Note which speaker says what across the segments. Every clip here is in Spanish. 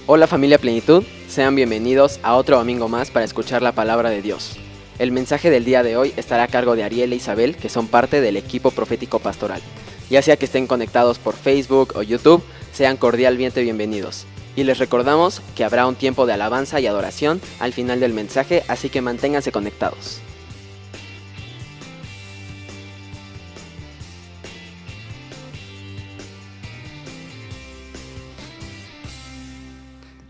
Speaker 1: Hola familia Plenitud, sean bienvenidos a otro domingo más para escuchar la palabra de Dios. El mensaje del día de hoy estará a cargo de Ariel e Isabel, que son parte del equipo profético pastoral. Ya sea que estén conectados por Facebook o YouTube, sean cordialmente bienvenidos. Y les recordamos que habrá un tiempo de alabanza y adoración al final del mensaje, así que manténganse conectados.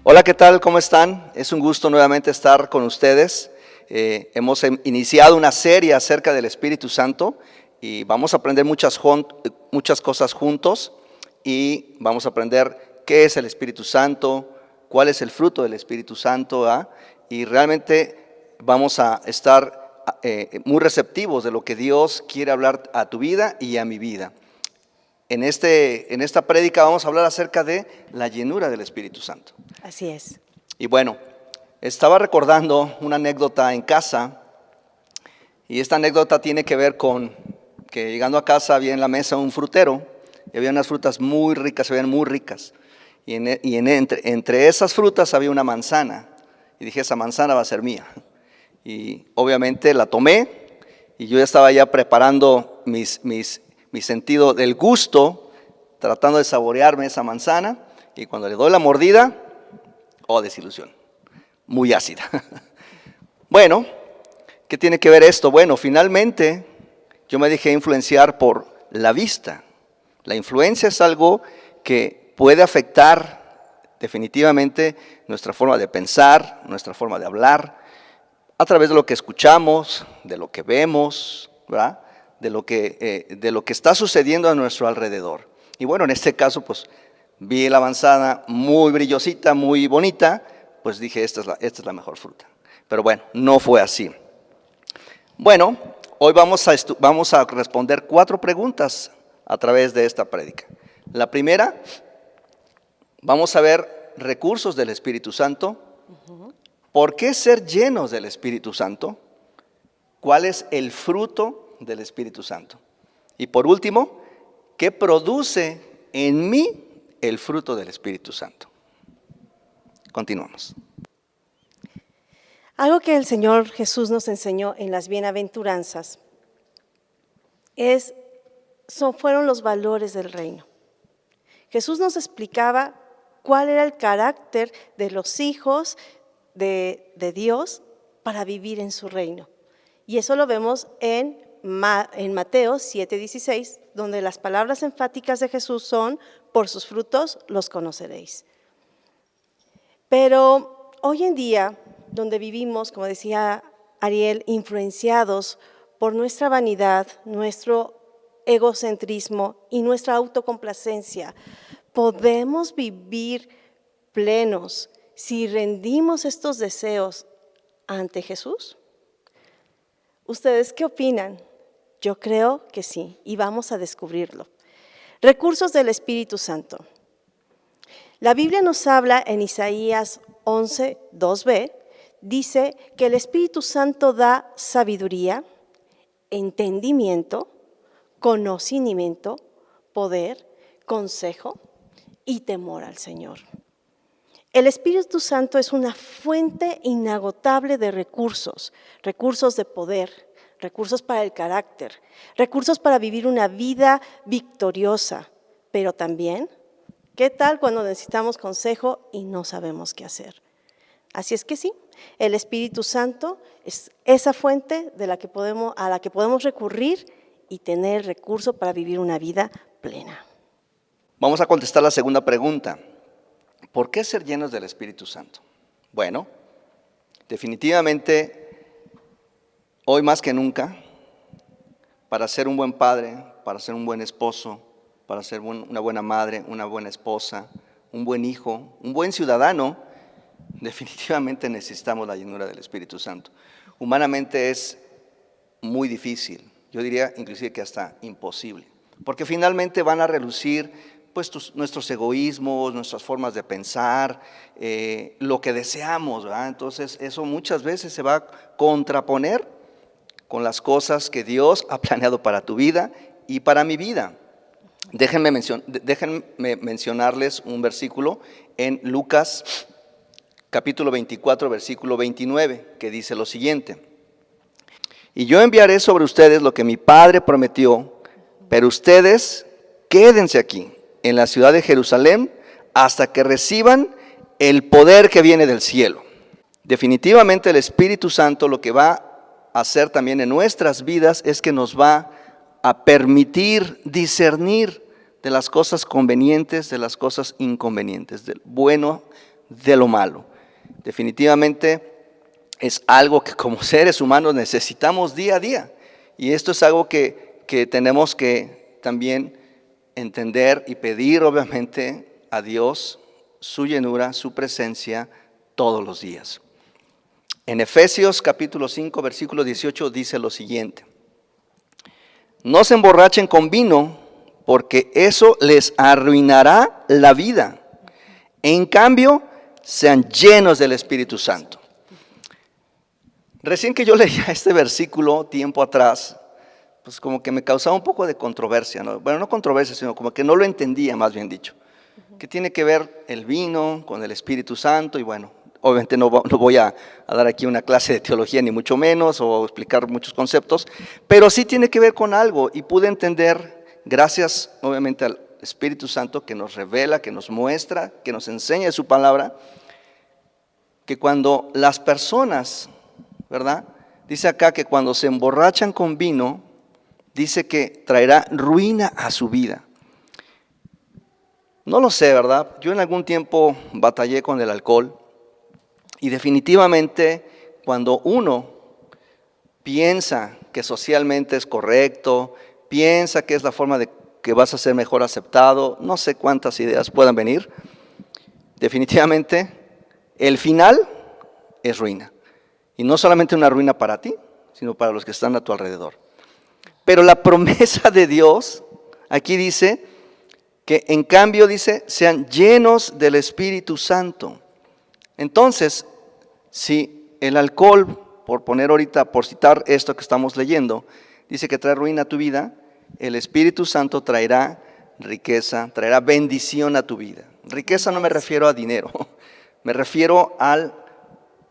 Speaker 2: Hola, ¿qué tal? ¿Cómo están? Es un gusto nuevamente estar con ustedes. Hemos iniciado una serie acerca del Espíritu Santo y vamos a aprender muchas cosas juntos y vamos a aprender qué es el Espíritu Santo, cuál es el fruto del Espíritu Santo, y realmente vamos a estar muy receptivos de lo que Dios quiere hablar a tu vida y a mi vida. En esta prédica vamos a hablar acerca de la llenura del Espíritu Santo.
Speaker 3: Así es.
Speaker 2: Y bueno, estaba recordando una anécdota en casa, y esta anécdota tiene que ver con que llegando a casa había en la mesa un frutero, y había unas frutas muy ricas, se veían muy ricas, y entre esas frutas había una manzana, y dije, esa manzana va a ser mía. Y obviamente la tomé, y yo ya estaba ya preparando mi sentido del gusto, tratando de saborearme esa manzana, y cuando le doy la mordida, desilusión, muy ácida. Bueno, ¿qué tiene que ver esto? Bueno, finalmente yo me dejé influenciar por la vista. La influencia es algo que puede afectar definitivamente nuestra forma de pensar, nuestra forma de hablar, a través de lo que escuchamos, de lo que vemos, ¿verdad? De lo que está sucediendo a nuestro alrededor. Y bueno, en este caso, pues vi la manzana muy brillosita, muy bonita, pues dije, esta es la mejor fruta. Pero bueno, no fue así. Bueno, hoy vamos a responder 4 preguntas a través de esta prédica. La primera, vamos a ver recursos del Espíritu Santo. ¿Por qué ser llenos del Espíritu Santo? ¿Cuál es el fruto del Espíritu Santo? Y por último, ¿qué produce en mí el fruto del Espíritu Santo? Continuamos.
Speaker 3: Algo que el Señor Jesús nos enseñó en las bienaventuranzas fueron los valores del reino. Jesús nos explicaba cuál era el carácter de los hijos de Dios para vivir en su reino. Y eso lo vemos en Mateo 7:16, donde las palabras enfáticas de Jesús son: por sus frutos los conoceréis. Pero hoy en día, donde vivimos, como decía Ariel, influenciados por nuestra vanidad, nuestro egocentrismo y nuestra autocomplacencia, ¿podemos vivir plenos si rendimos estos deseos ante Jesús? ¿Ustedes qué opinan? Yo creo que sí, y vamos a descubrirlo. Recursos del Espíritu Santo. La Biblia nos habla en Isaías 11:2b, dice que el Espíritu Santo da sabiduría, entendimiento, conocimiento, poder, consejo y temor al Señor. El Espíritu Santo es una fuente inagotable de recursos de poder, recursos para el carácter, recursos para vivir una vida victoriosa, pero también, ¿qué tal cuando necesitamos consejo y no sabemos qué hacer? Así es que sí, el Espíritu Santo es esa fuente a la que podemos recurrir y tener el recurso para vivir una vida plena.
Speaker 2: Vamos a contestar la segunda pregunta. ¿Por qué ser llenos del Espíritu Santo? Bueno, definitivamente, hoy más que nunca, para ser un buen padre, para ser un buen esposo, para ser una buena madre, una buena esposa, un buen hijo, un buen ciudadano, definitivamente necesitamos la llenura del Espíritu Santo. Humanamente es muy difícil, yo diría inclusive que hasta imposible, porque finalmente van a relucir pues nuestros egoísmos, nuestras formas de pensar, lo que deseamos, ¿verdad? Entonces eso muchas veces se va a contraponer con las cosas que Dios ha planeado para tu vida y para mi vida. Déjenme mencionarles un versículo en Lucas capítulo 24, versículo 29, que dice lo siguiente: y yo enviaré sobre ustedes lo que mi Padre prometió, pero ustedes quédense aquí, en la ciudad de Jerusalén, hasta que reciban el poder que viene del cielo. Definitivamente el Espíritu Santo lo que va a hacer también en nuestras vidas es que nos va a permitir discernir de las cosas convenientes, de las cosas inconvenientes, del bueno, de lo malo. Definitivamente es algo que como seres humanos necesitamos día a día. Y esto es algo que tenemos que también entender y pedir obviamente a Dios su llenura, su presencia todos los días. En Efesios capítulo 5, versículo 18 dice lo siguiente: no se emborrachen con vino, porque eso les arruinará la vida. En cambio, sean llenos del Espíritu Santo. Recién que yo leía este versículo tiempo atrás, pues como que me causaba un poco de controversia, ¿no? Bueno, no controversia, sino como que no lo entendía, más bien dicho. ¿Qué tiene que ver el vino con el Espíritu Santo? Y bueno, obviamente no voy a dar aquí una clase de teología, ni mucho menos, o explicar muchos conceptos, pero sí tiene que ver con algo, y pude entender, gracias obviamente al Espíritu Santo, que nos revela, que nos muestra, que nos enseña su palabra, que cuando las personas, ¿verdad? Dice acá que cuando se emborrachan con vino, dice que traerá ruina a su vida. No lo sé, ¿verdad? Yo en algún tiempo batallé con el alcohol y definitivamente cuando uno piensa que socialmente es correcto, piensa que es la forma de que vas a ser mejor aceptado, no sé cuántas ideas puedan venir, definitivamente el final es ruina. Y no solamente una ruina para ti, sino para los que están a tu alrededor. Pero la promesa de Dios, aquí dice que en cambio dice, sean llenos del Espíritu Santo. Entonces, si el alcohol, por citar esto que estamos leyendo, dice que trae ruina a tu vida, el Espíritu Santo traerá riqueza, traerá bendición a tu vida. Riqueza no me refiero a dinero, me refiero a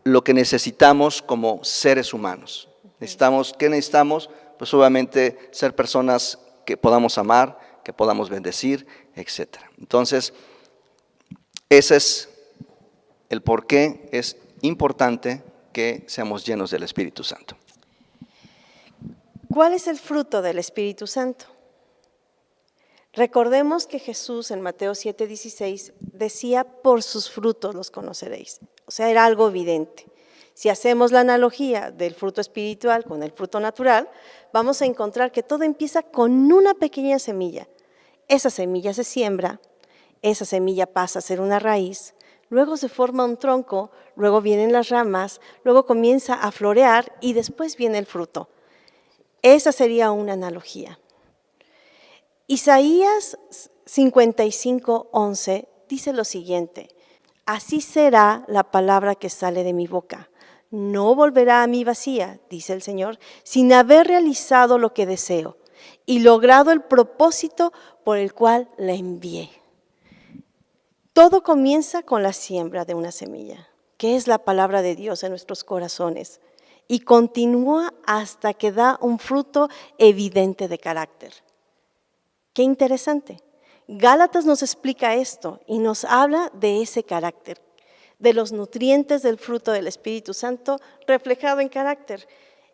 Speaker 2: lo que necesitamos como seres humanos. ¿Qué necesitamos? Pues obviamente ser personas que podamos amar, que podamos bendecir, etc. Entonces, ese es el por qué es importante que seamos llenos del Espíritu Santo.
Speaker 3: ¿Cuál es el fruto del Espíritu Santo? Recordemos que Jesús en Mateo 7:16 decía, por sus frutos los conoceréis. O sea, era algo evidente. Si hacemos la analogía del fruto espiritual con el fruto natural, vamos a encontrar que todo empieza con una pequeña semilla. Esa semilla se siembra, esa semilla pasa a ser una raíz, luego se forma un tronco, luego vienen las ramas, luego comienza a florear y después viene el fruto. Esa sería una analogía. Isaías 55:11 dice lo siguiente: así será la palabra que sale de mi boca. No volverá a mí vacía, dice el Señor, sin haber realizado lo que deseo y logrado el propósito por el cual la envié. Todo comienza con la siembra de una semilla, que es la palabra de Dios en nuestros corazones, y continúa hasta que da un fruto evidente de carácter. Qué interesante. Gálatas nos explica esto y nos habla de ese carácter, de los nutrientes del fruto del Espíritu Santo reflejado en carácter.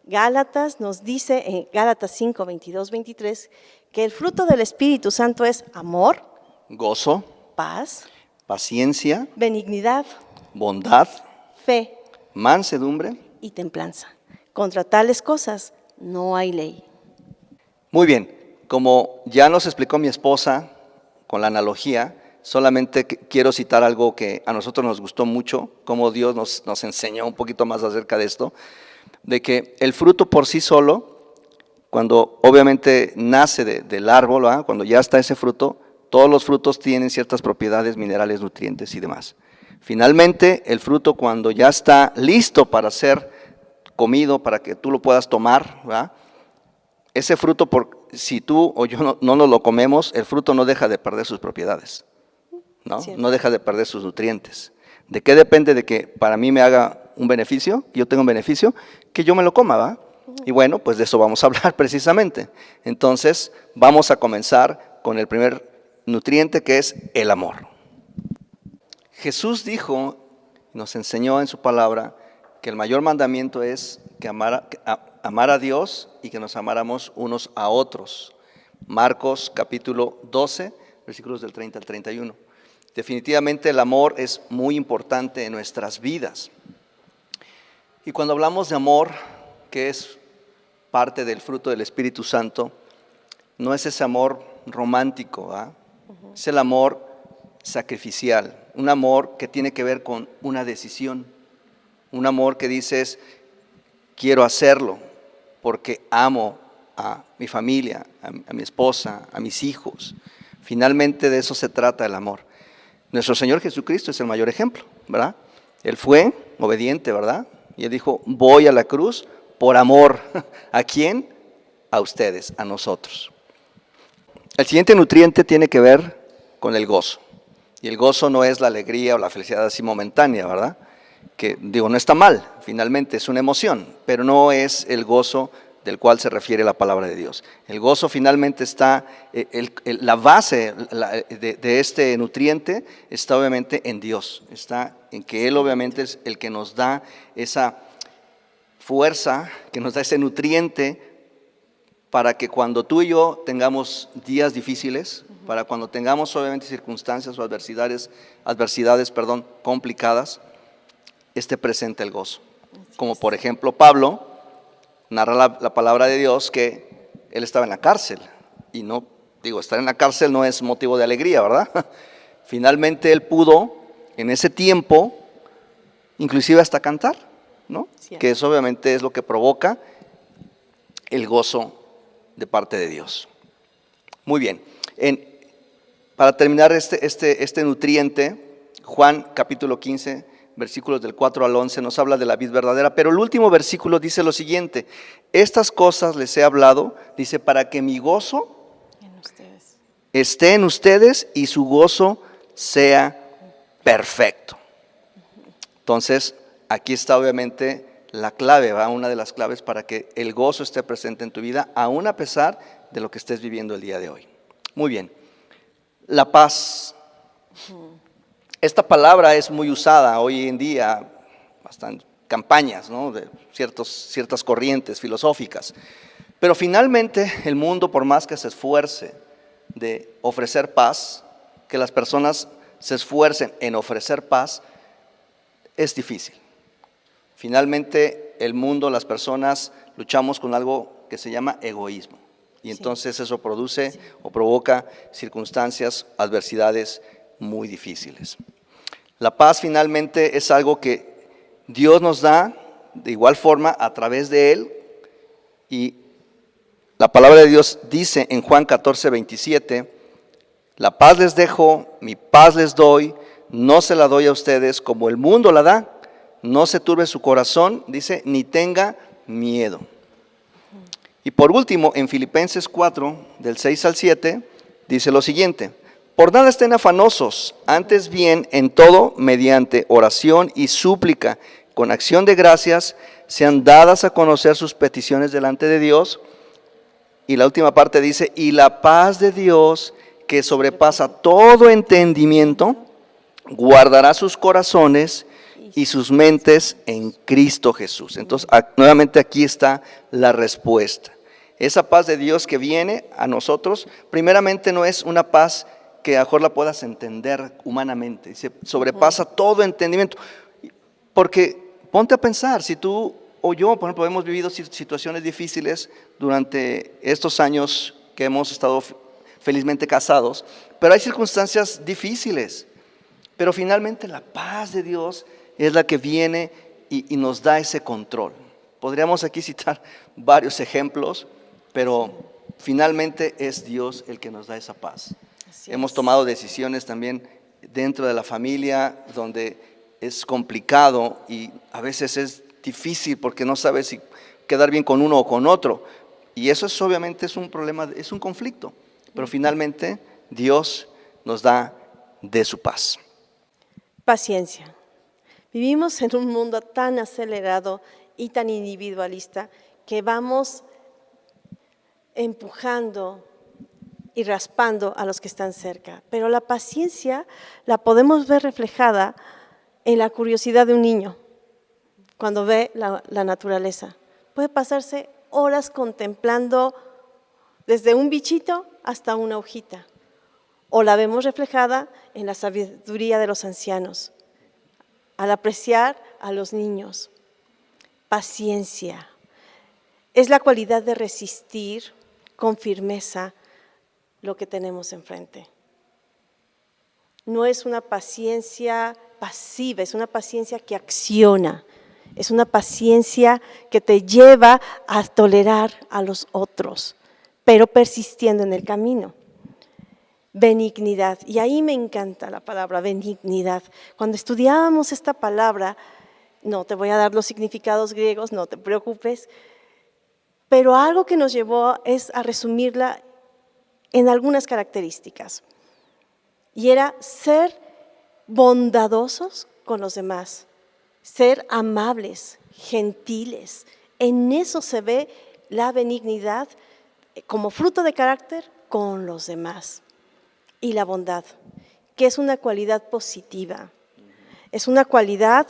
Speaker 3: Gálatas nos dice en Gálatas 5, 22, 23 que el fruto del Espíritu Santo es amor,
Speaker 2: gozo,
Speaker 3: paz,
Speaker 2: paciencia,
Speaker 3: benignidad,
Speaker 2: bondad,
Speaker 3: fe
Speaker 2: mansedumbre
Speaker 3: y templanza. Contra tales cosas no hay ley.
Speaker 2: Muy bien, como ya nos explicó mi esposa con la analogía, solamente quiero citar algo que a nosotros nos gustó mucho, cómo Dios nos enseñó un poquito más acerca de esto, de que el fruto por sí solo, cuando obviamente nace del árbol, ¿verdad? Cuando ya está ese fruto, todos los frutos tienen ciertas propiedades, minerales, nutrientes y demás. Finalmente, el fruto cuando ya está listo para ser comido, para que tú lo puedas tomar, ¿verdad? Ese fruto si tú o yo no nos lo comemos, el fruto no deja de perder sus propiedades, ¿no?
Speaker 3: Cierto.
Speaker 2: No deja de perder sus nutrientes. ¿De qué depende de que para mí me haga un beneficio, que yo tenga un beneficio? Que yo me lo coma, ¿va? Y bueno, pues de eso vamos a hablar precisamente. Entonces, vamos a comenzar con el primer nutriente, que es el amor. Jesús dijo, nos enseñó en su palabra, que el mayor mandamiento es que amar a Dios y que nos amáramos unos a otros. Marcos capítulo 12, versículos del 30 al 31. Definitivamente el amor es muy importante en nuestras vidas. Y cuando hablamos de amor, que es parte del fruto del Espíritu Santo, no es ese amor romántico, ¿eh? Es el amor sacrificial, un amor que tiene que ver con una decisión, un amor que dices, quiero hacerlo porque amo a mi familia, a mi esposa, a mis hijos. Finalmente de eso se trata el amor. Nuestro Señor Jesucristo es el mayor ejemplo, ¿verdad? Él fue obediente, ¿verdad? Y Él dijo, voy a la cruz por amor. ¿A quién? A ustedes, a nosotros. El siguiente nutriente tiene que ver con el gozo. Y el gozo no es la alegría o la felicidad así momentánea, ¿verdad? Que digo, no está mal, finalmente es una emoción, pero no es el gozo del cual se refiere la palabra de Dios. El gozo finalmente está, la base de este nutriente está obviamente en Dios, está en que Él obviamente es el que nos da esa fuerza, que nos da ese nutriente para que cuando tú y yo tengamos días difíciles, para cuando tengamos obviamente circunstancias o adversidades, complicadas, esté presente el gozo. Como por ejemplo Pablo narra la palabra de Dios que él estaba en la cárcel. Y no, digo, estar en la cárcel no es motivo de alegría, ¿verdad? Finalmente él pudo en ese tiempo inclusive hasta cantar, ¿no?
Speaker 3: Cierto.
Speaker 2: Que eso obviamente es lo que provoca el gozo de parte de Dios. Muy bien. Para terminar este nutriente, Juan capítulo 15, versículos del 4 al 11, nos habla de la vid verdadera, pero el último versículo dice lo siguiente: estas cosas les he hablado, dice, para que mi gozo esté en ustedes y su gozo sea perfecto. Entonces, aquí está obviamente la clave, ¿va? Una de las claves para que el gozo esté presente en tu vida, aún a pesar de lo que estés viviendo el día de hoy. Muy bien. La paz. Esta palabra es muy usada hoy en día, bastante campañas, ¿no? De ciertas corrientes filosóficas. Pero finalmente el mundo, por más que se esfuerce de ofrecer paz, que las personas se esfuercen en ofrecer paz, es difícil. Finalmente el mundo, las personas, luchamos con algo que se llama egoísmo. Y entonces eso produce o provoca circunstancias, adversidades muy difíciles. La paz finalmente es algo que Dios nos da de igual forma a través de Él. Y la palabra de Dios dice en Juan 14, 27, la paz les dejo, mi paz les doy, no se la doy a ustedes como el mundo la da. No se turbe su corazón, dice, ni tenga miedo. Y por último, en Filipenses 4, del 6 al 7, dice lo siguiente: por nada estén afanosos, antes bien en todo, mediante oración y súplica, con acción de gracias, sean dadas a conocer sus peticiones delante de Dios. Y la última parte dice, y la paz de Dios, que sobrepasa todo entendimiento, guardará sus corazones y sus mentes en Cristo Jesús. Entonces, nuevamente aquí está la respuesta. Esa paz de Dios que viene a nosotros, primeramente no es una paz que a lo mejor la puedas entender humanamente, se sobrepasa todo entendimiento. Porque ponte a pensar, si tú o yo, por ejemplo, hemos vivido situaciones difíciles durante estos años que hemos estado felizmente casados, pero hay circunstancias difíciles, pero finalmente la paz de Dios es la que viene y nos da ese control. Podríamos aquí citar varios ejemplos, pero finalmente es Dios el que nos da esa paz. Hemos tomado decisiones también dentro de la familia donde es complicado y a veces es difícil porque no sabes si quedar bien con uno o con otro. Y eso es obviamente es un problema, es un conflicto, pero finalmente Dios nos da de su paz.
Speaker 3: Paciencia. Vivimos en un mundo tan acelerado y tan individualista que vamos empujando y raspando a los que están cerca. Pero la paciencia la podemos ver reflejada en la curiosidad de un niño cuando ve la naturaleza. Puede pasarse horas contemplando desde un bichito hasta una hojita. O la vemos reflejada en la sabiduría de los ancianos, al apreciar a los niños. Paciencia es la cualidad de resistir con firmeza lo que tenemos enfrente. No es una paciencia pasiva, es una paciencia que acciona, es una paciencia que te lleva a tolerar a los otros, pero persistiendo en el camino. Benignidad, y ahí me encanta la palabra benignidad. Cuando estudiábamos esta palabra, no te voy a dar los significados griegos, no te preocupes, pero algo que nos llevó es a resumirla en algunas características, y era ser bondadosos con los demás, ser amables, gentiles. En eso se ve la benignidad como fruto de carácter con los demás. Y la bondad, que es una cualidad positiva, es una cualidad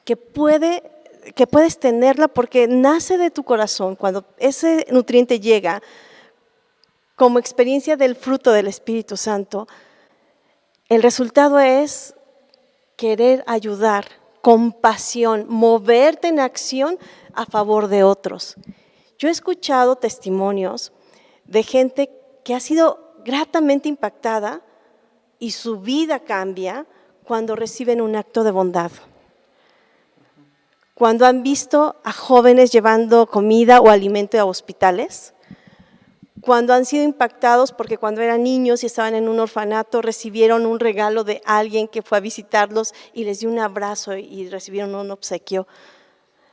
Speaker 3: que puedes tenerla porque nace de tu corazón. Cuando ese nutriente llega como experiencia del fruto del Espíritu Santo, el resultado es querer ayudar, compasión, moverte en acción a favor de otros. Yo he escuchado testimonios de gente que ha sido gratamente impactada y su vida cambia cuando reciben un acto de bondad. Cuando han visto a jóvenes llevando comida o alimento a hospitales, cuando han sido impactados porque cuando eran niños y estaban en un orfanato recibieron un regalo de alguien que fue a visitarlos y les dio un abrazo y recibieron un obsequio.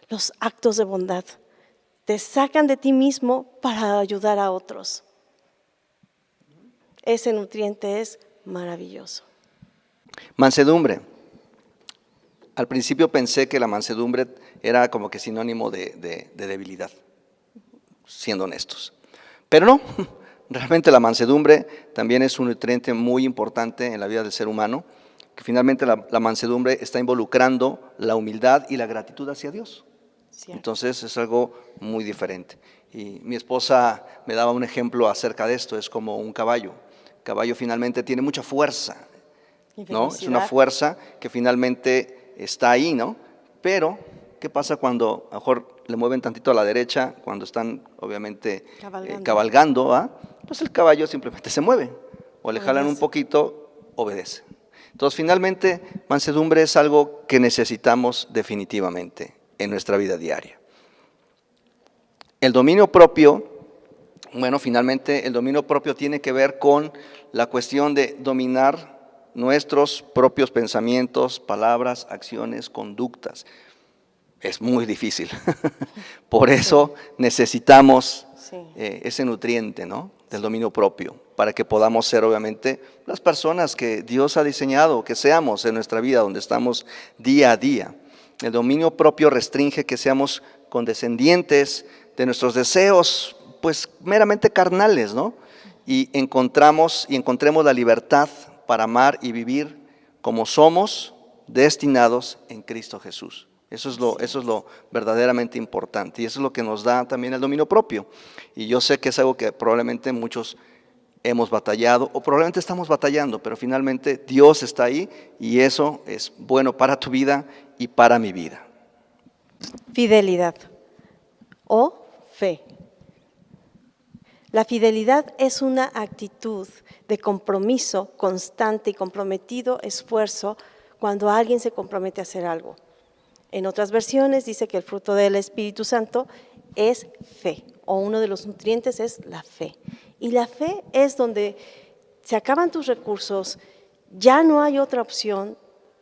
Speaker 3: Los actos de bondad te sacan de ti mismo para ayudar a otros. Ese nutriente es maravilloso.
Speaker 2: Mansedumbre. Al principio pensé que la mansedumbre era como que sinónimo de debilidad, siendo honestos. Pero no, realmente la mansedumbre también es un nutriente muy importante en la vida del ser humano, que finalmente la mansedumbre está involucrando la humildad y la gratitud hacia Dios. Cierto. Entonces es algo muy diferente. Y mi esposa me daba un ejemplo acerca de esto, es como un caballo. El caballo finalmente tiene mucha fuerza, ¿no? Es una fuerza que finalmente está ahí, ¿no? Pero, ¿qué pasa cuando a lo mejor le mueven tantito a la derecha, cuando están obviamente cabalgando, ¿ah? Pues el caballo simplemente se mueve, o le jalan un poquito, obedece. Entonces finalmente mansedumbre es algo que necesitamos definitivamente en nuestra vida diaria. El dominio propio, bueno, finalmente el dominio propio tiene que ver con la cuestión de dominar nuestros propios pensamientos, palabras, acciones, conductas. Es muy difícil. Por eso necesitamos ese nutriente, ¿no? Del dominio propio, para que podamos ser obviamente las personas que Dios ha diseñado, que seamos en nuestra vida, donde estamos día a día. El dominio propio restringe que seamos condescendientes de nuestros deseos, pues meramente carnales, ¿no? Y encontremos la libertad para amar y vivir como somos destinados en Cristo Jesús. Eso es lo verdaderamente importante, y eso es lo que nos da también el dominio propio. Y yo sé que es algo que probablemente muchos hemos batallado, o probablemente estamos batallando, pero finalmente Dios está ahí, y eso es bueno para tu vida y para mi vida.
Speaker 3: Fidelidad o fe. La fidelidad es una actitud de compromiso constante y comprometido esfuerzo cuando alguien se compromete a hacer algo. En otras versiones dice que el fruto del Espíritu Santo es fe, o uno de los nutrientes es la fe. Y la fe es donde se acaban tus recursos, ya no hay otra opción,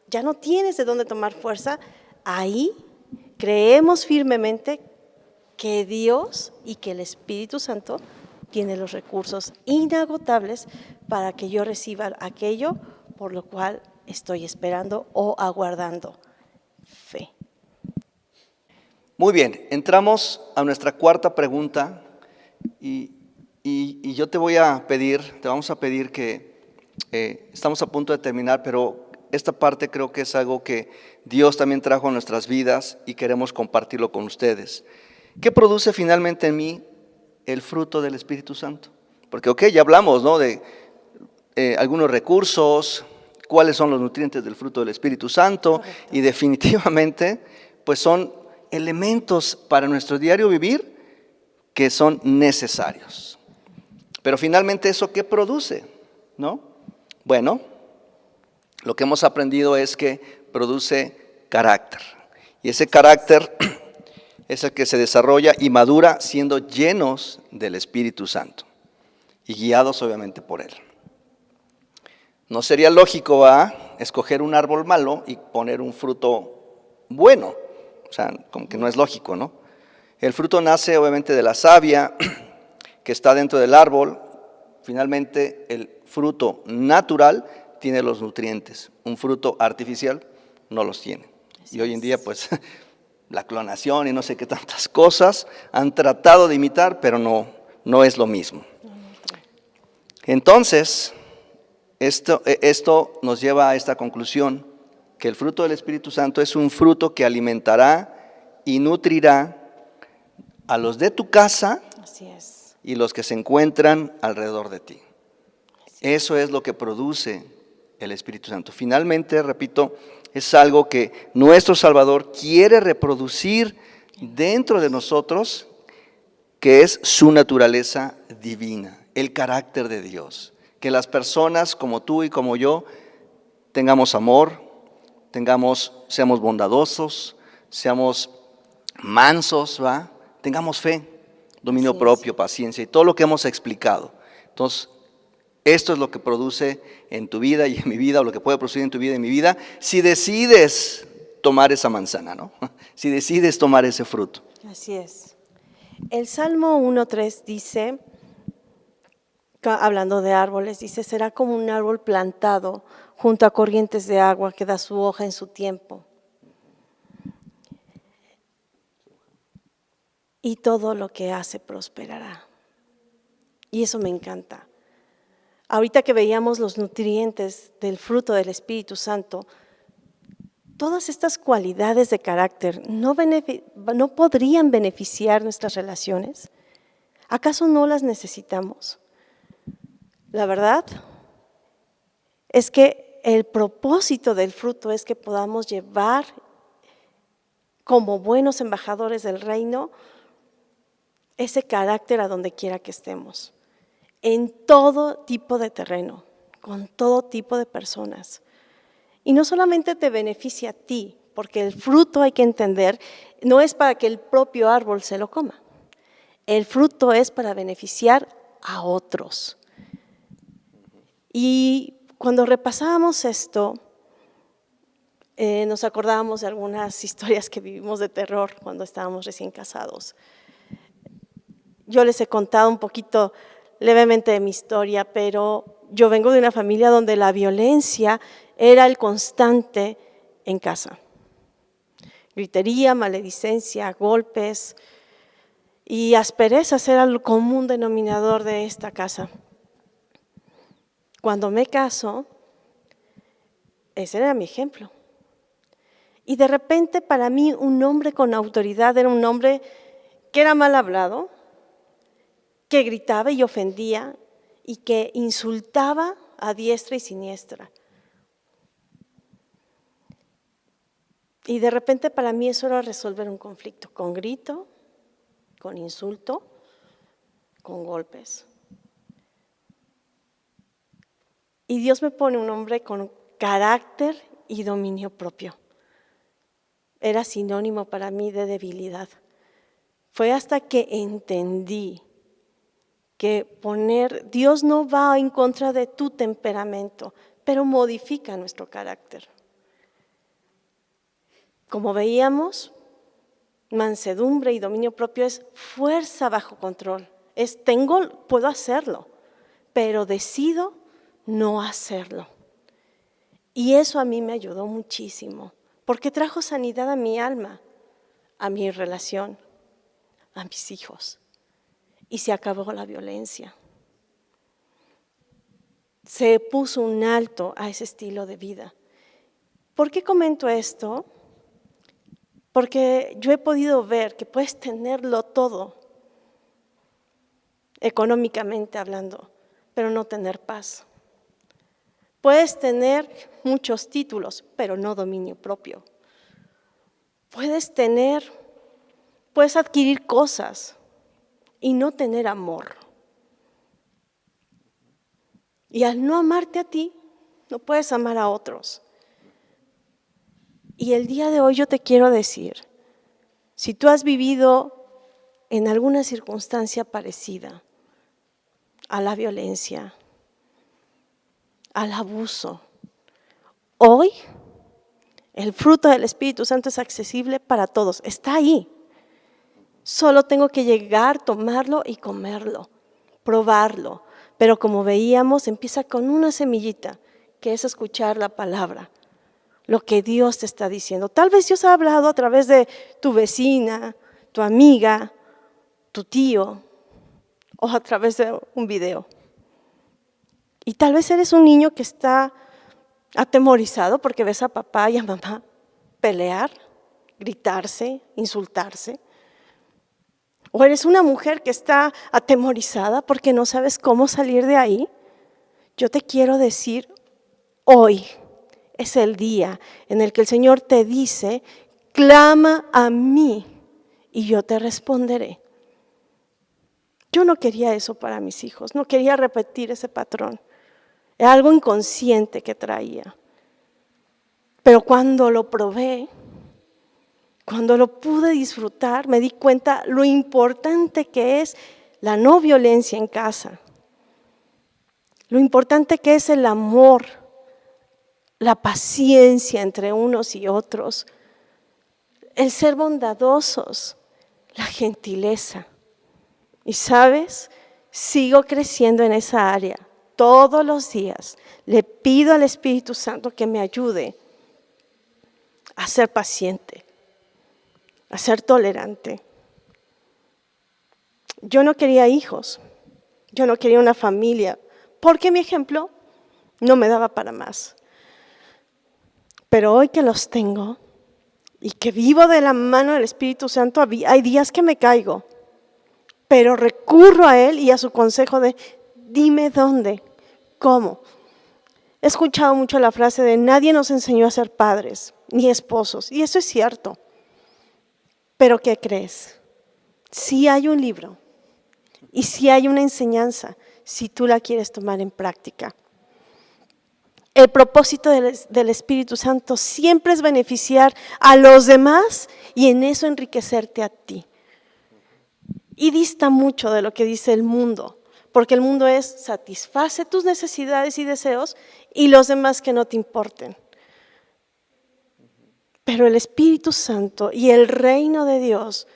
Speaker 3: ya no tienes de dónde tomar fuerza. Ahí creemos firmemente que Dios y que el Espíritu Santo tiene los recursos inagotables para que yo reciba aquello por lo cual estoy esperando o aguardando. Fe.
Speaker 2: Muy bien, entramos a nuestra cuarta pregunta y yo te vamos a pedir que estamos a punto de terminar, pero esta parte creo que es algo que Dios también trajo a nuestras vidas y queremos compartirlo con ustedes. ¿Qué produce finalmente en mí el fruto del Espíritu Santo? Porque, ya hablamos, ¿no?, de algunos recursos, cuáles son los nutrientes del fruto del Espíritu Santo. Correcto. Y definitivamente, pues son elementos para nuestro diario vivir que son necesarios. Pero finalmente, ¿eso qué produce? ¿No? Bueno, lo que hemos aprendido es que produce carácter. Y ese carácter es el que se desarrolla y madura siendo llenos del Espíritu Santo y guiados obviamente por Él. No sería lógico escoger un árbol malo y poner un fruto bueno. O sea, como que no es lógico, ¿no? El fruto nace obviamente de la savia que está dentro del árbol. Finalmente, el fruto natural tiene los nutrientes. Un fruto artificial no los tiene. Y hoy en día, pues, la clonación y no sé qué tantas cosas han tratado de imitar, pero no es lo mismo. Entonces, esto nos lleva a esta conclusión, que el fruto del Espíritu Santo es un fruto que alimentará y nutrirá a los de tu casa. Así es. Y los que se encuentran alrededor de ti. Eso es lo que produce el Espíritu Santo. Finalmente, repito, es algo que nuestro Salvador quiere reproducir dentro de nosotros, que es su naturaleza divina, el carácter de Dios. Que las personas como tú y como yo tengamos amor, seamos bondadosos, seamos mansos, tengamos fe, dominio propio, paciencia y todo lo que hemos explicado. Entonces, esto es lo que produce en tu vida y en mi vida, o lo que puede producir en tu vida y en mi vida, si decides tomar esa manzana, ¿no? Si decides tomar ese fruto.
Speaker 3: Así es. El Salmo 1:3 dice, hablando de árboles, dice, será como un árbol plantado junto a corrientes de agua que da su hoja en su tiempo. Y todo lo que hace prosperará. Y eso me encanta. Ahorita que veíamos los nutrientes del fruto del Espíritu Santo, todas estas cualidades de carácter no podrían beneficiar nuestras relaciones. ¿Acaso no las necesitamos? La verdad es que el propósito del fruto es que podamos llevar como buenos embajadores del reino ese carácter a donde quiera que estemos, en todo tipo de terreno, con todo tipo de personas. Y no solamente te beneficia a ti, porque el fruto, hay que entender, no es para que el propio árbol se lo coma. El fruto es para beneficiar a otros. Y cuando repasábamos esto, nos acordábamos de algunas historias que vivimos de terror cuando estábamos recién casados. Yo les he contado un poquito levemente de mi historia, pero yo vengo de una familia donde la violencia era el constante en casa. Gritería, maledicencia, golpes y asperezas era el común denominador de esta casa. Cuando me caso, ese era mi ejemplo. Y de repente para mí un hombre con autoridad era un hombre que era mal hablado, que gritaba y ofendía y que insultaba a diestra y siniestra. Y de repente para mí eso era resolver un conflicto, con grito, con insulto, con golpes. Y Dios me pone un hombre con carácter y dominio propio. Era sinónimo para mí de debilidad. Fue hasta que entendí que Dios no va en contra de tu temperamento, pero modifica nuestro carácter. Como veíamos, Mansedumbre y dominio propio es fuerza bajo control. Puedo hacerlo, pero decido no hacerlo. Y eso a mí me ayudó muchísimo, porque trajo sanidad a mi alma, a mi relación, a mis hijos. Y se acabó la violencia. Se puso un alto a ese estilo de vida. ¿Por qué comento esto? Porque yo he podido ver que puedes tenerlo todo, económicamente hablando, pero no tener paz. Puedes tener muchos títulos, pero no dominio propio. Puedes adquirir cosas y no tener amor. Y al no amarte a ti, no puedes amar a otros. Y el día de hoy yo te quiero decir, si tú has vivido en alguna circunstancia parecida a la violencia, al abuso, hoy el fruto del Espíritu Santo es accesible para todos, está ahí. Solo tengo que llegar, tomarlo y comerlo, probarlo. Pero como veíamos, empieza con una semillita, que es escuchar la palabra, lo que Dios te está diciendo. Tal vez Dios ha hablado a través de tu vecina, tu amiga, tu tío, o a través de un video. Y tal vez eres un niño que está atemorizado porque ves a papá y a mamá pelear, gritarse, insultarse. O eres una mujer que está atemorizada porque no sabes cómo salir de ahí. Yo te quiero decir, hoy es el día en el que el Señor te dice, clama a mí y yo te responderé. Yo no quería eso para mis hijos, no quería repetir ese patrón. Era algo inconsciente que traía. Pero cuando lo probé, cuando lo pude disfrutar, me di cuenta lo importante que es la no violencia en casa, lo importante que es el amor, la paciencia entre unos y otros, el ser bondadosos, la gentileza. Y sabes, sigo creciendo en esa área. Todos los días le pido al Espíritu Santo que me ayude a ser paciente, a ser tolerante. Yo no quería hijos, yo no quería una familia, porque mi ejemplo no me daba para más. Pero hoy que los tengo y que vivo de la mano del Espíritu Santo, hay días que me caigo, pero recurro a Él y a su consejo de dime dónde, cómo. He escuchado mucho la frase de nadie nos enseñó a ser padres ni esposos, y eso es cierto. Pero ¿qué crees? Sí hay un libro y sí hay una enseñanza si tú la quieres tomar en práctica. El propósito del Espíritu Santo siempre es beneficiar a los demás y en eso enriquecerte a ti. Y dista mucho de lo que dice el mundo, porque el mundo es satisface tus necesidades y deseos y los demás que no te importen. Pero el Espíritu Santo y el reino de Dios,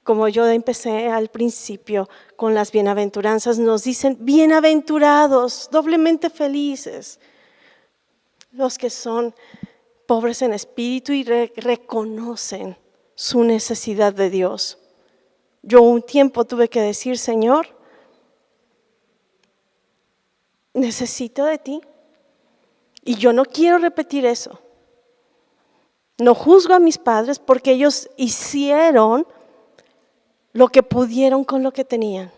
Speaker 3: como yo empecé al principio con las bienaventuranzas, nos dicen bienaventurados, doblemente felices, los que son pobres en espíritu y reconocen su necesidad de Dios. Yo un tiempo tuve que decir, Señor, necesito de ti y yo no quiero repetir eso. No juzgo a mis padres porque ellos hicieron lo que pudieron con lo que tenían.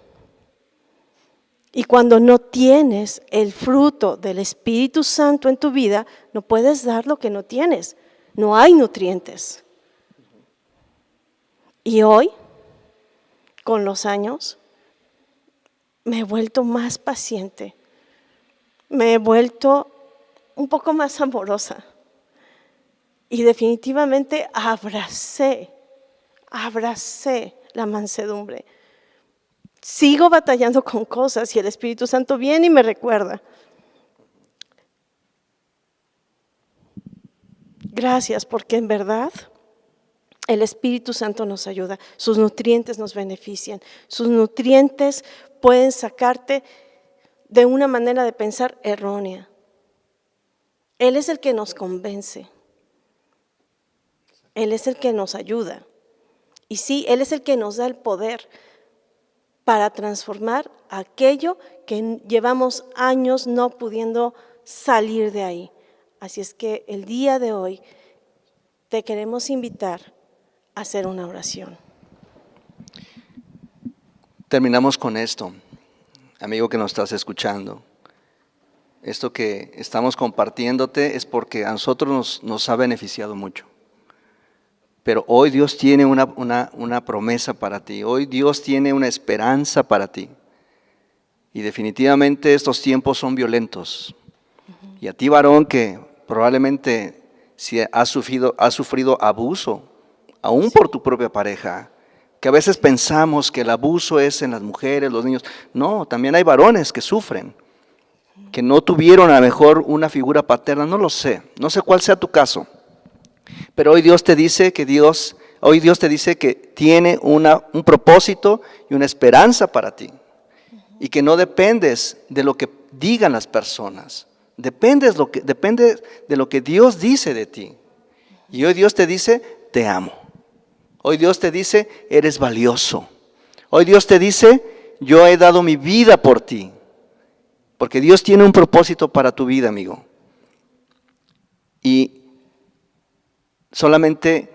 Speaker 3: Y cuando no tienes el fruto del Espíritu Santo en tu vida, no puedes dar lo que no tienes. No hay nutrientes. Y hoy, con los años, me he vuelto más paciente. Me he vuelto un poco más amorosa. Y definitivamente abracé la mansedumbre. Sigo batallando con cosas y el Espíritu Santo viene y me recuerda. Gracias, porque en verdad El Espíritu Santo nos ayuda, sus nutrientes nos benefician, sus nutrientes pueden sacarte de una manera de pensar errónea. Él es el que nos convence, Él es el que nos ayuda y sí, Él es el que nos da el poder para transformar aquello que llevamos años no pudiendo salir de ahí. Así es que el día de hoy te queremos invitar a hacer una oración.
Speaker 2: Terminamos con esto, amigo que nos estás escuchando. Esto que estamos compartiéndote es porque a nosotros nos ha beneficiado mucho. Pero hoy Dios tiene una promesa para ti, hoy Dios tiene una esperanza para ti. Y definitivamente estos tiempos son violentos. Y a ti, varón, que probablemente si has sufrido abuso, aún por tu propia pareja, que a veces pensamos que el abuso es en las mujeres, los niños. No, también hay varones que sufren, que no tuvieron a lo mejor una figura paterna, no sé cuál sea tu caso. Pero hoy Dios te dice que tiene un propósito y una esperanza para ti. Y que no dependes de lo que digan las personas. Depende de lo que Dios dice de ti. Y hoy Dios te dice, te amo. Hoy Dios te dice, eres valioso. Hoy Dios te dice, yo he dado mi vida por ti. Porque Dios tiene un propósito para tu vida, amigo. Y solamente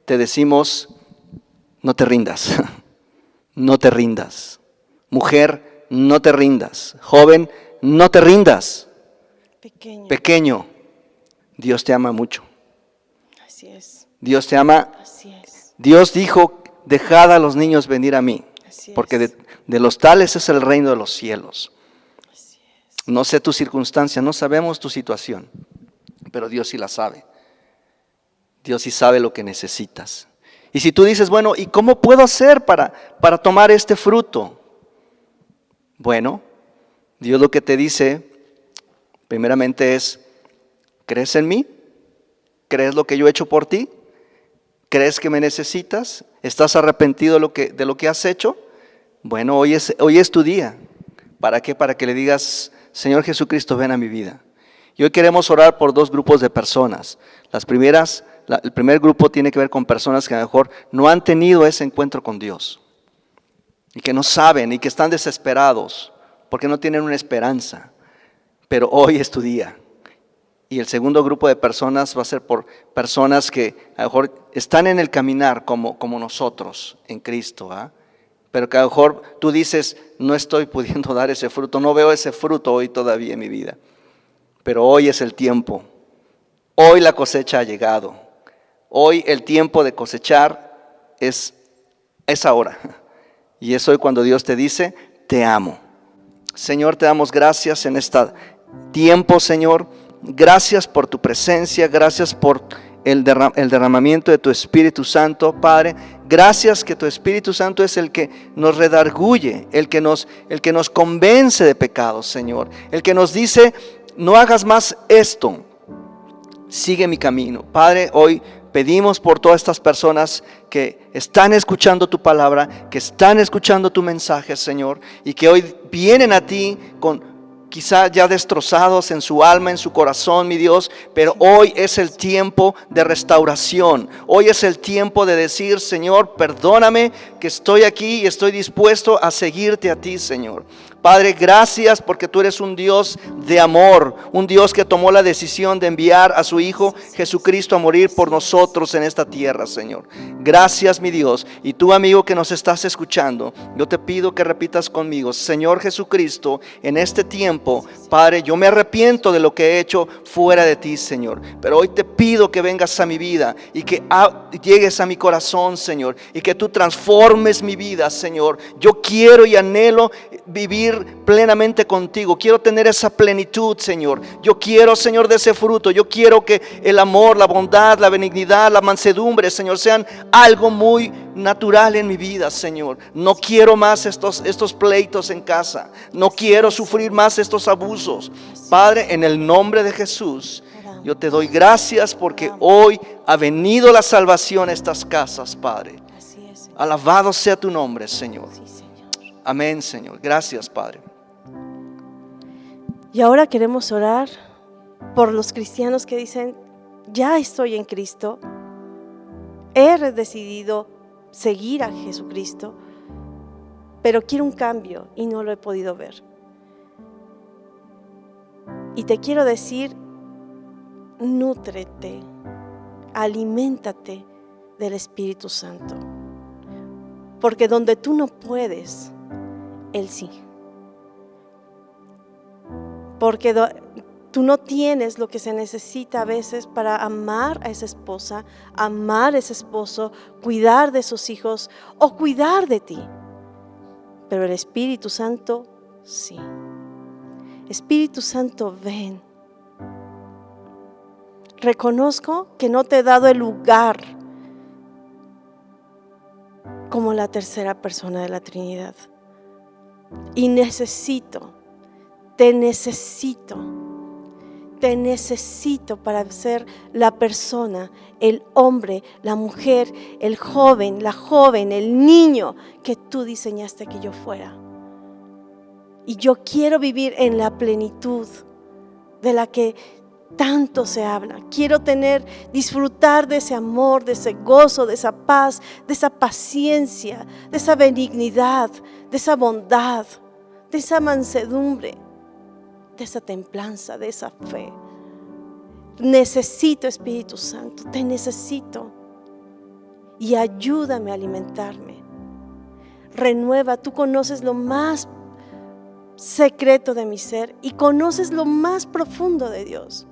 Speaker 2: te decimos, no te rindas. No te rindas. Mujer, no te rindas. Joven, no te rindas. Pequeño, Dios te ama mucho.
Speaker 3: Así es.
Speaker 2: Dios te ama.
Speaker 3: Así es.
Speaker 2: Dios dijo, dejad a los niños venir a mí, porque de los tales es el reino de los cielos.
Speaker 3: Así es.
Speaker 2: No sé tu circunstancia, no sabemos tu situación, pero Dios sí la sabe. Dios sí sabe lo que necesitas. Y si tú dices, bueno, ¿y cómo puedo hacer para tomar este fruto? Bueno, Dios lo que te dice, primeramente es, ¿crees en mí? ¿Crees lo que yo he hecho por ti? ¿Crees que me necesitas? ¿Estás arrepentido de lo que has hecho? Bueno, hoy es tu día. ¿Para qué? Para que le digas, Señor Jesucristo, ven a mi vida. Y hoy queremos orar por dos grupos de personas. El primer grupo tiene que ver con personas que a lo mejor no han tenido ese encuentro con Dios. Y que no saben y que están desesperados porque no tienen una esperanza. Pero hoy es tu día. Y el segundo grupo de personas va a ser por personas que a lo mejor están en el caminar como nosotros en Cristo, pero que a lo mejor tú dices, no estoy pudiendo dar ese fruto, no veo ese fruto hoy todavía en mi vida. Pero hoy es el tiempo, hoy la cosecha ha llegado, hoy el tiempo de cosechar es ahora. Y es hoy cuando Dios te dice, te amo. Señor, te damos gracias en este tiempo, Señor. Gracias por tu presencia, gracias por el derramamiento de tu Espíritu Santo, Padre. Gracias que tu Espíritu Santo es el que nos redarguye, el que nos convence de pecados, Señor. El que nos dice, no hagas más esto, sigue mi camino. Padre, hoy pedimos por todas estas personas que están escuchando tu palabra, que están escuchando tu mensaje, Señor, y que hoy vienen a ti quizá ya destrozados en su alma, en su corazón, mi Dios, pero hoy es el tiempo de restauración. Hoy es el tiempo de decir, Señor, perdóname que estoy aquí y estoy dispuesto a seguirte a ti, Señor. Padre, gracias porque tú eres un Dios de amor, un Dios que tomó la decisión de enviar a su Hijo Jesucristo a morir por nosotros en esta tierra, Señor. Gracias, mi Dios. Y tú, amigo que nos estás escuchando, yo te pido que repitas conmigo, Señor Jesucristo, en este tiempo, Padre, yo me arrepiento de lo que he hecho fuera de ti, Señor. Pero hoy te pido que vengas a mi vida y que llegues a mi corazón, Señor, y que tú transformes mi vida, Señor. Yo quiero y anhelo vivir plenamente contigo. Quiero tener esa plenitud, Señor. Yo quiero, Señor, de ese fruto. Yo quiero que el amor, la bondad, la benignidad, la mansedumbre, Señor, sean algo muy natural en mi vida, Señor. No quiero más estos pleitos en casa. No quiero sufrir más estos abusos. Padre, en el nombre de Jesús, Yo te doy gracias porque hoy ha venido la salvación a estas casas, Padre.
Speaker 3: Así es, Señor.
Speaker 2: Alabado sea tu nombre, Señor.
Speaker 3: Sí, Señor.
Speaker 2: Amén, Señor. Gracias, Padre.
Speaker 3: Y ahora queremos orar por los cristianos que dicen, ya estoy en Cristo, he decidido seguir a Jesucristo, pero quiero un cambio y no lo he podido ver. Y te quiero decir, nútrete, aliméntate del Espíritu Santo, porque donde tú no puedes, Él sí. Porque tú no tienes lo que se necesita a veces para amar a esa esposa, amar a ese esposo, cuidar de sus hijos o cuidar de ti. Pero el Espíritu Santo, sí. Espíritu Santo, ven. Reconozco que no te he dado el lugar como la tercera persona de la Trinidad. Y te necesito para ser la persona, el hombre, la mujer, el joven, la joven, el niño que tú diseñaste que yo fuera. Y yo quiero vivir en la plenitud de la que tanto se habla. Quiero disfrutar de ese amor, de ese gozo, de esa paz, de esa paciencia, de esa benignidad, de esa bondad, de esa mansedumbre, de esa templanza, de esa fe. Necesito, Espíritu Santo, te necesito. Y ayúdame a alimentarme. Renueva, tú conoces lo más secreto de mi ser y conoces lo más profundo de Dios.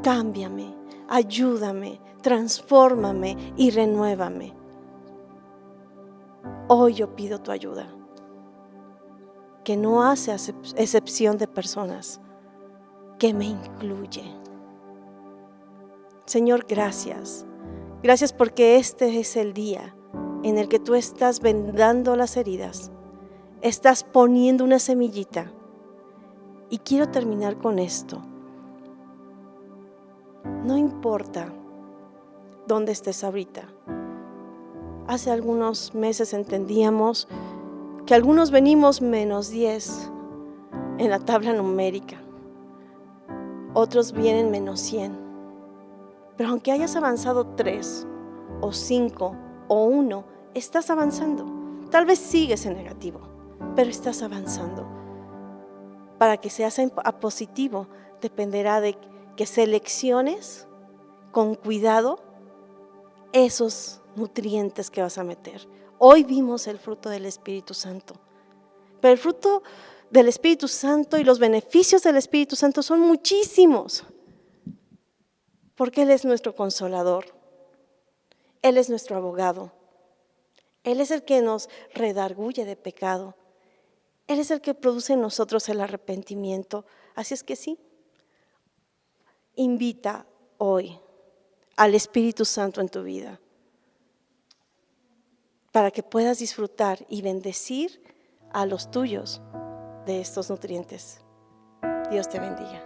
Speaker 3: Cámbiame, ayúdame, transfórmame y renuévame. Hoy yo pido tu ayuda, que no hace excepción de personas, que me incluye. Señor, gracias. Gracias porque este es el día en el que tú estás vendando las heridas, estás poniendo una semillita. Y quiero terminar con esto. No importa dónde estés ahorita. Hace algunos meses entendíamos que algunos venimos -10 en la tabla numérica. Otros vienen -100. Pero aunque hayas avanzado 3 o 5 o 1, estás avanzando. Tal vez sigues en negativo, pero estás avanzando. Para que seas a positivo, dependerá de que selecciones con cuidado esos nutrientes que vas a meter. Hoy vimos el fruto del Espíritu Santo, pero el fruto del Espíritu Santo y los beneficios del Espíritu Santo son muchísimos, porque Él es nuestro consolador, Él es nuestro abogado, Él es el que nos redarguye de pecado, Él es el que produce en nosotros el arrepentimiento. Así es que sí, invita hoy al Espíritu Santo en tu vida para que puedas disfrutar y bendecir a los tuyos de estos nutrientes. Dios te bendiga.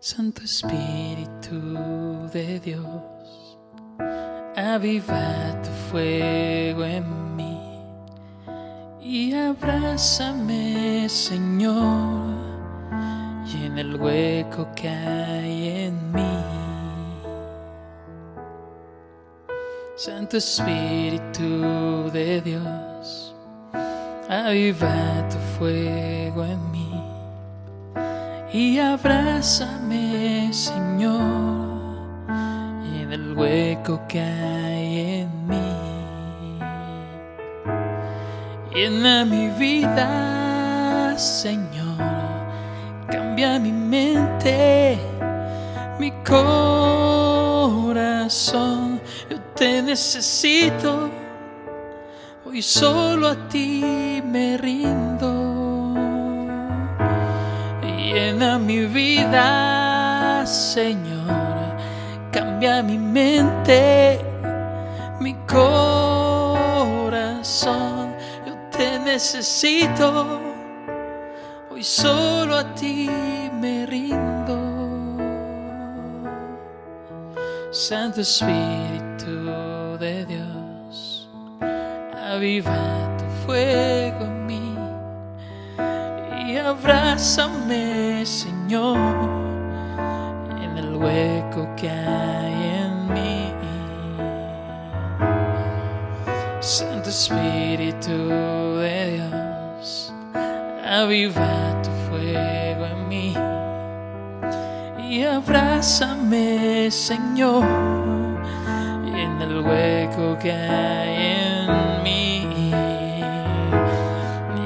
Speaker 4: Santo Espíritu de Dios, aviva tu fuego en mí y abrázame, Señor, y en el hueco que hay en mí. Santo Espíritu de Dios, aviva tu fuego en mí y abrázame, Señor, en el hueco que hay en mí. Llena mi vida, Señor, cambia mi mente, mi corazón. Yo te necesito, hoy solo a ti me rindo. Llena mi vida, Señor, cambia mi mente, mi corazón. Yo te necesito, hoy solo a ti me rindo. Santo Espíritu de Dios, aviva tu fuego en mí y abrázame, Señor, en el hueco que hay en mí. Santo Espíritu de Dios, aviva tu fuego en mí y abrázame, Señor, en el hueco que hay en mí.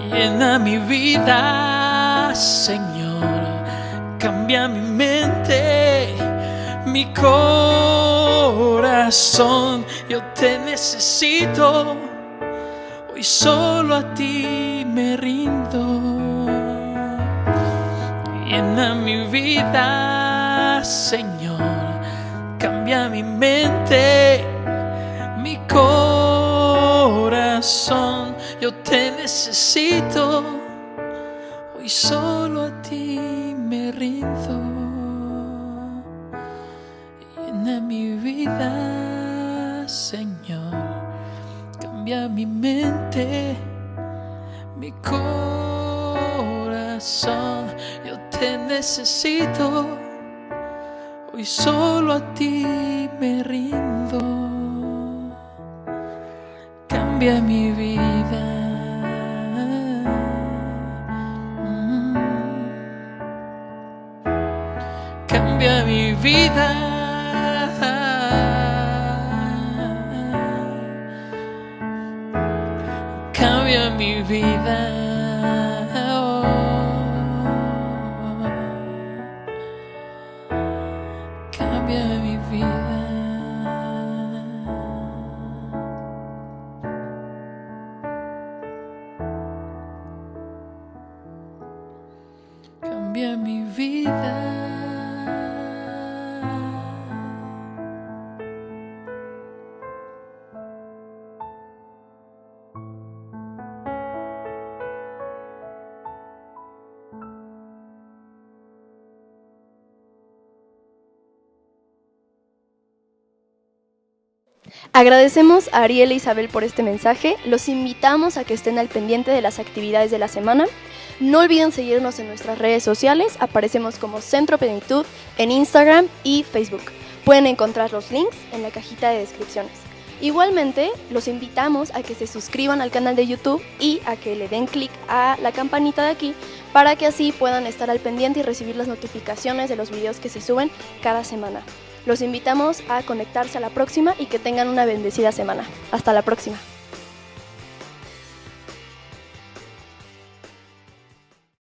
Speaker 4: Llena mi vida, Señor, cambia mi mente, mi corazón. Yo te necesito, hoy solo a ti me rindo. Llena mi vida, Señor, cambia mi mente, mi corazón. Yo te necesito, hoy solo a ti me rindo. Llena mi vida, Señor, cambia mi mente, mi corazón. Yo te necesito, hoy solo a ti me rindo. Cambia mi vida. Cambia mi vida. Cambia mi vida. Cambia mi vida. Cambia mi vida.
Speaker 5: Agradecemos a Ariel e Isabel por este mensaje. Los invitamos a que estén al pendiente de las actividades de la semana. No olviden seguirnos en nuestras redes sociales. Aparecemos como Centro Plenitud en Instagram y Facebook. Pueden encontrar los links en la cajita de descripciones. Igualmente, los invitamos a que se suscriban al canal de YouTube y a que le den clic a la campanita de aquí para que así puedan estar al pendiente y recibir las notificaciones de los videos que se suben cada semana. Los invitamos a conectarse a la próxima y que tengan una bendecida semana. Hasta la próxima.